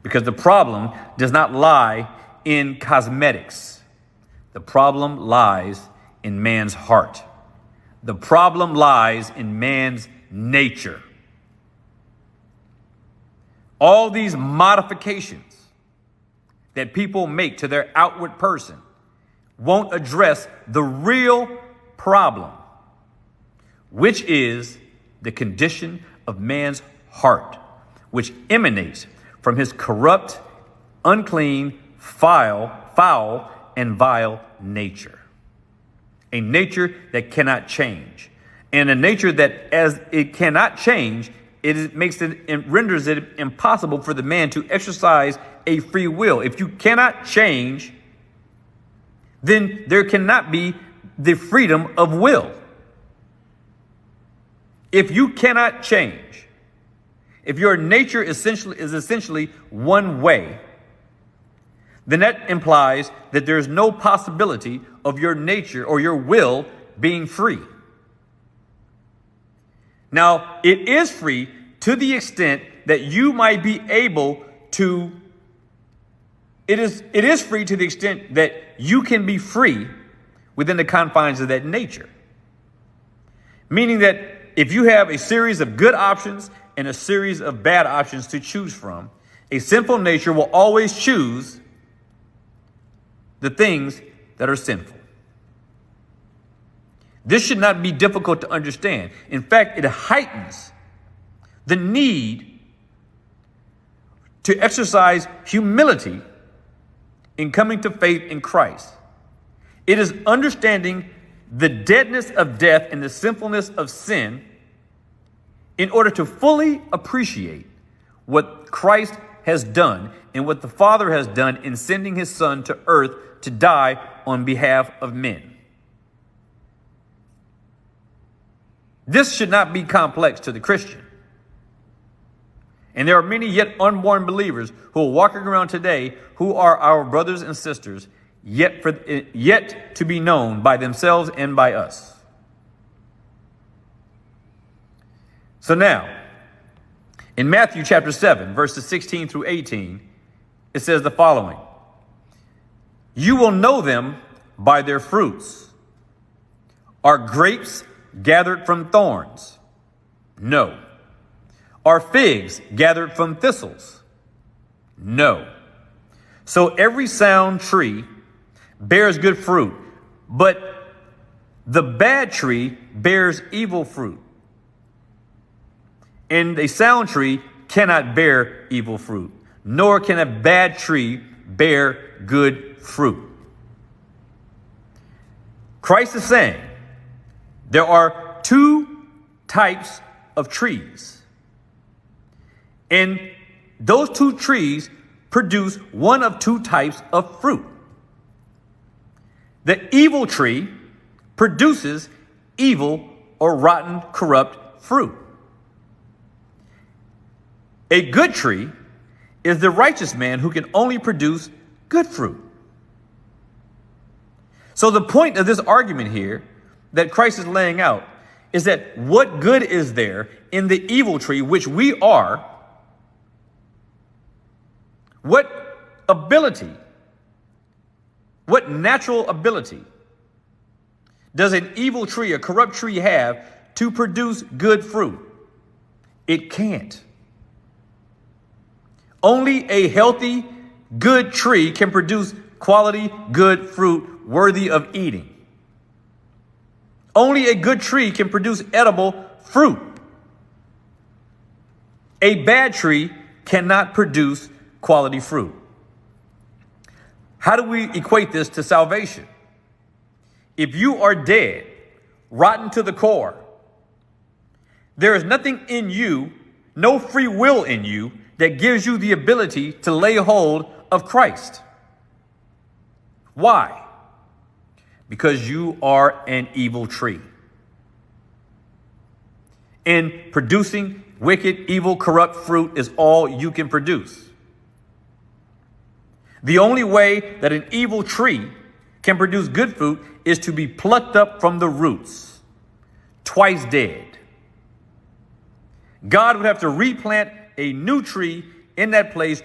because the problem does not lie in cosmetics. The problem lies in man's heart. The problem lies in man's nature. All these modifications that people make to their outward person won't address the real problem, which is the condition of man's heart, which emanates from his corrupt, unclean, foul, and vile nature. A nature that cannot change. And a nature that, as it cannot change, it renders it impossible for the man to exercise a free will. If you cannot change, then there cannot be the freedom of will. If you cannot change, if your nature is essentially one way, then that implies that there is no possibility of your nature or your will being free. Now, it is free to the extent that you might be able to, it is free to the extent that you can be free within the confines of that nature. Meaning that if you have a series of good options and a series of bad options to choose from, a sinful nature will always choose the things that are sinful. This should not be difficult to understand. In fact, it heightens the need to exercise humility in coming to faith in Christ. It is understanding the deadness of death and the sinfulness of sin in order to fully appreciate what Christ has done and what the Father has done in sending his Son to earth to die on behalf of men. This should not be complex to the Christian. And there are many yet unborn believers who are walking around today who are our brothers and sisters, yet to be known by themselves and by us. So now, in Matthew chapter 7, verses 16 through 18, it says the following: "You will know them by their fruits. Are grapes gathered from thorns? No. Are figs gathered from thistles? No. So every sound tree bears good fruit, but the bad tree bears evil fruit. And a sound tree cannot bear evil fruit, nor can a bad tree bear good fruit." Christ is saying there are two types of trees. And those two trees produce one of two types of fruit. The evil tree produces evil or rotten, corrupt fruit. A good tree is the righteous man who can only produce good fruit. So the point of this argument here that Christ is laying out is that what good is there in the evil tree, which we are? What ability, what natural ability does an evil tree, a corrupt tree, have to produce good fruit? It can't. Only a healthy, good tree can produce quality, good fruit worthy of eating. Only a good tree can produce edible fruit. A bad tree cannot produce quality fruit. How do we equate this to salvation? If you are dead, rotten to the core, there is nothing in you, no free will in you, that gives you the ability to lay hold of Christ. Why? Because you are an evil tree. And producing wicked, evil, corrupt fruit is all you can produce. The only way that an evil tree can produce good fruit is to be plucked up from the roots, twice dead. God would have to replant a new tree in that place,